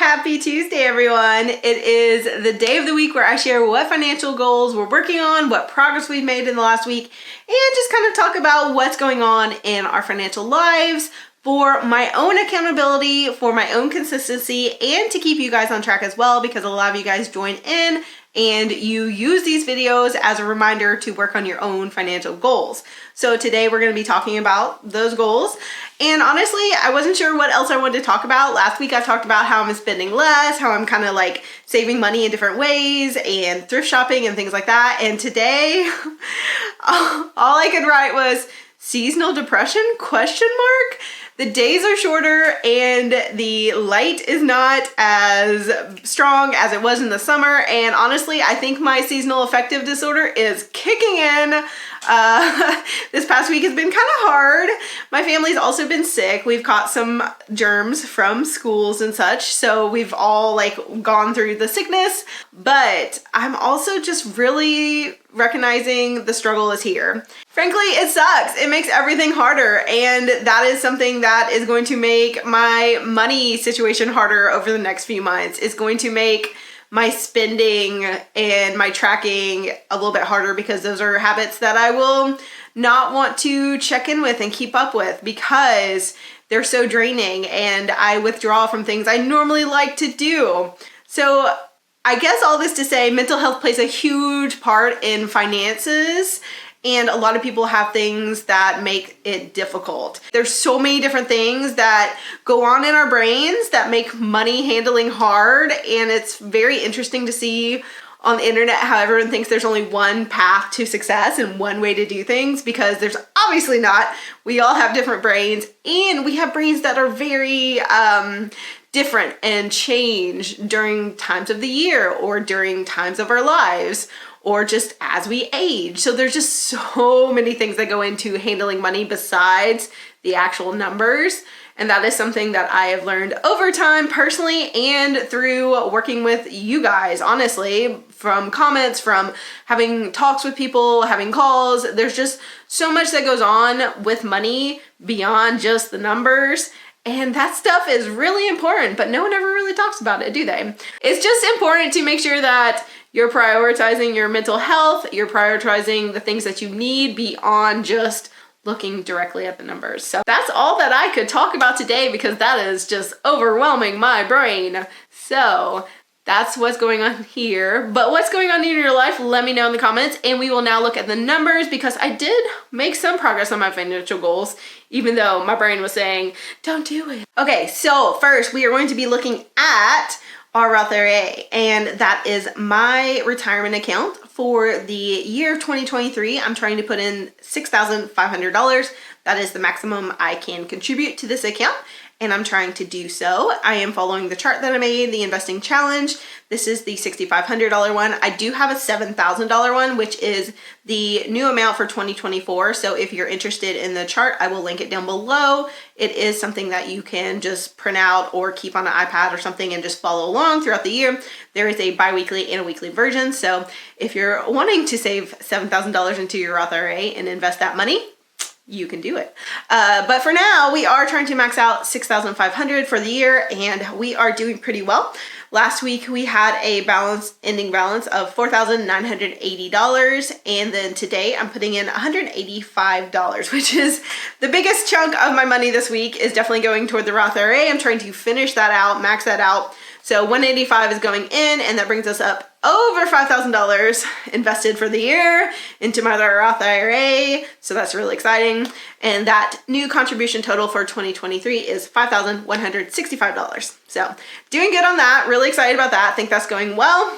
Happy Tuesday, everyone. It is the day of the week where I share what financial goals we're working on, what progress we've made in the last week, and just kind of talk about what's going on in our financial lives for my own accountability, for my own consistency, and to keep you guys on track as well, because a lot of you guys join in and you use these videos as a reminder to work on your own financial goals. So today we're going to be talking about those goals. And honestly, I wasn't sure what else I wanted to talk about. Last week I talked about how I'm spending less, how I'm kind of like saving money in different ways and thrift shopping and things like that. And today, all I could write was seasonal depression, ? The days are shorter and the light is not as strong as it was in the summer. And honestly, I think my seasonal affective disorder is kicking in. This past week has been kind of hard. My family's also been sick. We've caught some germs from schools and such. So we've all like gone through the sickness, but I'm also just really recognizing the struggle is here. Frankly, it sucks. It makes everything harder. And that is something that is going to make my money situation harder over the next few months. It's going to make my spending and my tracking a little bit harder, because those are habits that I will not want to check in with and keep up with because they're so draining and I withdraw from things I normally like to do. So I guess all this to say, mental health plays a huge part in finances. And a lot of people have things that make it difficult. There's so many different things that go on in our brains that make money handling hard. And it's very interesting to see on the internet how everyone thinks there's only one path to success and one way to do things, because there's obviously not. We all have different brains, and we have brains that are very different and change during times of the year or during times of our lives, or just as we age. So there's just so many things that go into handling money besides the actual numbers. And that is something that I have learned over time personally and through working with you guys, honestly, from comments, from having talks with people, having calls. There's just so much that goes on with money beyond just the numbers. And that stuff is really important, but no one ever really talks about it, do they? It's just important to make sure that you're prioritizing your mental health, you're prioritizing the things that you need beyond just looking directly at the numbers. So that's all that I could talk about today, because that is just overwhelming my brain. So that's what's going on here. But what's going on in your life, let me know in the comments. And we will now look at the numbers, because I did make some progress on my financial goals, even though my brain was saying, don't do it. Okay, so first we are going to be looking at our Roth IRA, and that is my retirement account for the year 2023. I'm trying to put in $6,500. That is the maximum I can contribute to this account, and I'm trying to do so. I am following the chart that I made, the investing challenge. This is the $6,500 one. I do have a $7,000 one, which is the new amount for 2024. So if you're interested in the chart, I will link it down below. It is something that you can just print out or keep on an iPad or something and just follow along throughout the year. There is a bi-weekly and a weekly version. So if you're wanting to save $7,000 into your Roth IRA and invest that money, you can do it. But for now, we are trying to max out $6,500 for the year, and we are doing pretty well. Last week, we had a ending balance of $4,980, and then today I'm putting in $185, which is the biggest chunk of my money this week is definitely going toward the Roth IRA. I'm trying to finish that out, max that out. So $185 is going in, and that brings us up over $5,000 invested for the year into my Roth IRA. So that's really exciting. And that new contribution total for 2023 is $5,165. So doing good on that. Really excited about that. Think that's going well.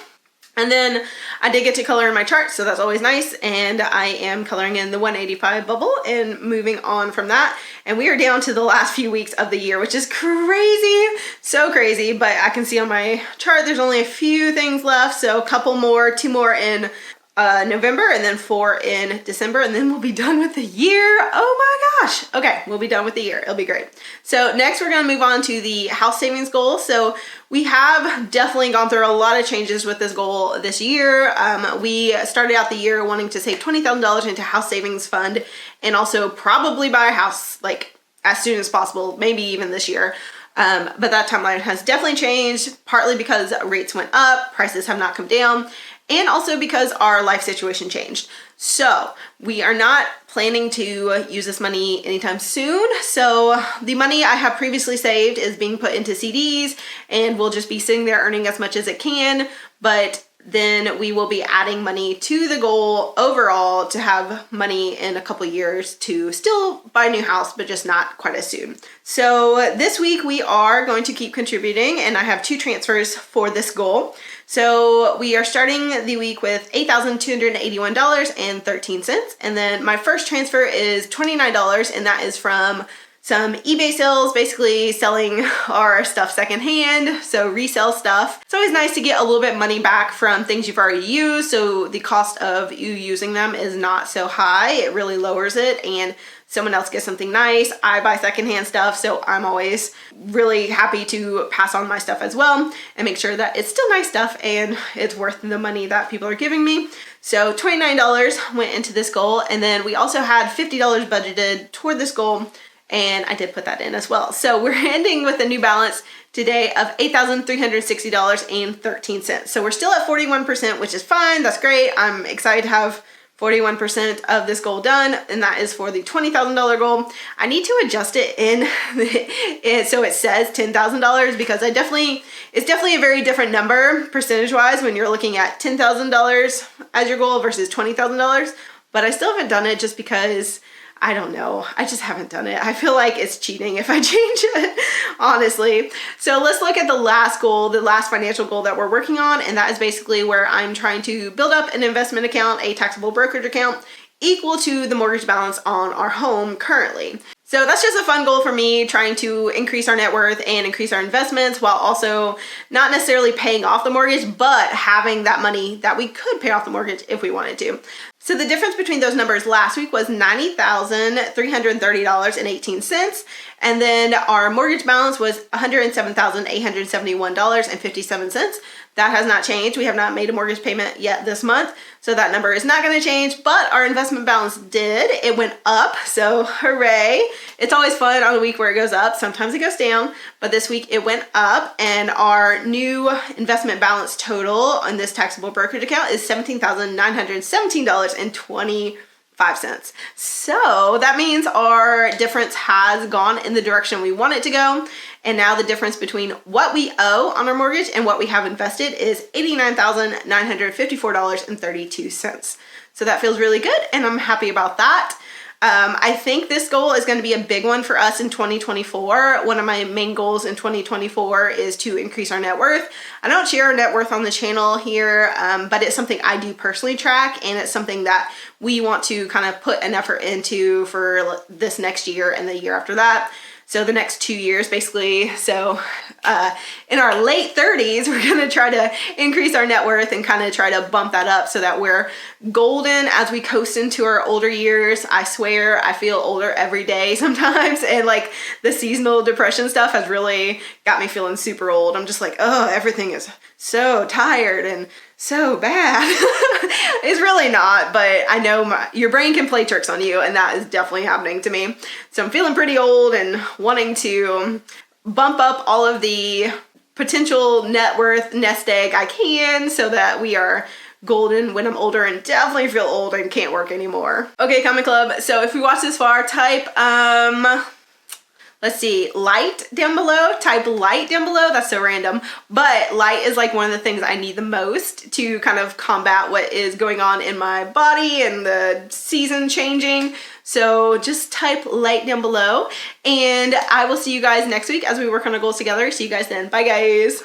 And then I did get to color in my chart, so that's always nice. And I am coloring in the 185 bubble and moving on from that. And we are down to the last few weeks of the year, which is crazy, so crazy. But I can see on my chart, there's only a few things left. So a couple more, 2 more in November, and then 4 in December, and then we'll be done with the year. Oh my gosh. Okay, we'll be done with the year. It'll be great. So next we're going to move on to the house savings goal. So we have definitely gone through a lot of changes with this goal this year. We started out the year wanting to save $20,000 into house savings fund, and also probably buy a house like as soon as possible, maybe even this year. But that timeline has definitely changed, partly because rates went up, prices have not come down, and also because our life situation changed. So we are not planning to use this money anytime soon. So the money I have previously saved is being put into CDs and will just be sitting there earning as much as it can. But then we will be adding money to the goal overall to have money in a couple years to still buy a new house, but just not quite as soon. So this week we are going to keep contributing, and I have 2 transfers for this goal. So we are starting the week with $8,281.13. And then my first transfer is $29, and that is from some eBay sales, basically selling our stuff secondhand, so resell stuff. It's always nice to get a little bit money back from things you've already used, so the cost of you using them is not so high. It really lowers it, and someone else gets something nice. I buy secondhand stuff, so I'm always really happy to pass on my stuff as well and make sure that it's still nice stuff and it's worth the money that people are giving me. So $29 went into this goal, and then we also had $50 budgeted toward this goal, and I did put that in as well. So we're ending with a new balance today of $8,360.13. So we're still at 41%, which is fine. That's great. I'm excited to have 41% of this goal done, and that is for the $20,000 goal. I need to adjust it in so it says $10,000, because it's definitely a very different number percentage-wise when you're looking at $10,000 as your goal versus $20,000. But I still haven't done it just because I don't know. I just haven't done it. I feel like it's cheating if I change it, honestly. So let's look at the last goal, the last financial goal that we're working on. And that is basically where I'm trying to build up an investment account, a taxable brokerage account, equal to the mortgage balance on our home currently. So that's just a fun goal for me, trying to increase our net worth and increase our investments while also not necessarily paying off the mortgage, but having that money that we could pay off the mortgage if we wanted to. So the difference between those numbers last week was $90,330.18. And then our mortgage balance was $107,871.57. That has not changed. We have not made a mortgage payment yet this month, so that number is not going to change, but our investment balance did. It went up, so hooray. It's always fun on a week where it goes up. Sometimes it goes down, but this week it went up, and our new investment balance total on this taxable brokerage account is $17,917.25. So that means our difference has gone in the direction we want it to go. And now the difference between what we owe on our mortgage and what we have invested is $89,954.32. So that feels really good, and I'm happy about that. I think this goal is going to be a big one for us in 2024. One of my main goals in 2024 is to increase our net worth. I don't share our net worth on the channel here, but it's something I do personally track, and it's something that we want to kind of put an effort into for this next year and the year after that. So the next 2 years, basically. So in our late 30s, we're going to try to increase our net worth and kind of try to bump that up so that we're golden as we coast into our older years. I swear I feel older every day sometimes. And like the seasonal depression stuff has really got me feeling super old. I'm just like, oh, everything is so tired and so bad. It's really not, but I know your brain can play tricks on you, and that is definitely happening to me. So I'm feeling pretty old and wanting to bump up all of the potential net worth nest egg I can so that we are golden when I'm older and definitely feel old and can't work anymore. Okay, Comment Club. So if we watch this far, type let's see, light down below. Type light down below. That's so random. But light is like one of the things I need the most to kind of combat what is going on in my body and the season changing. So just type light down below. And I will see you guys next week as we work on our goals together. See you guys then. Bye, guys.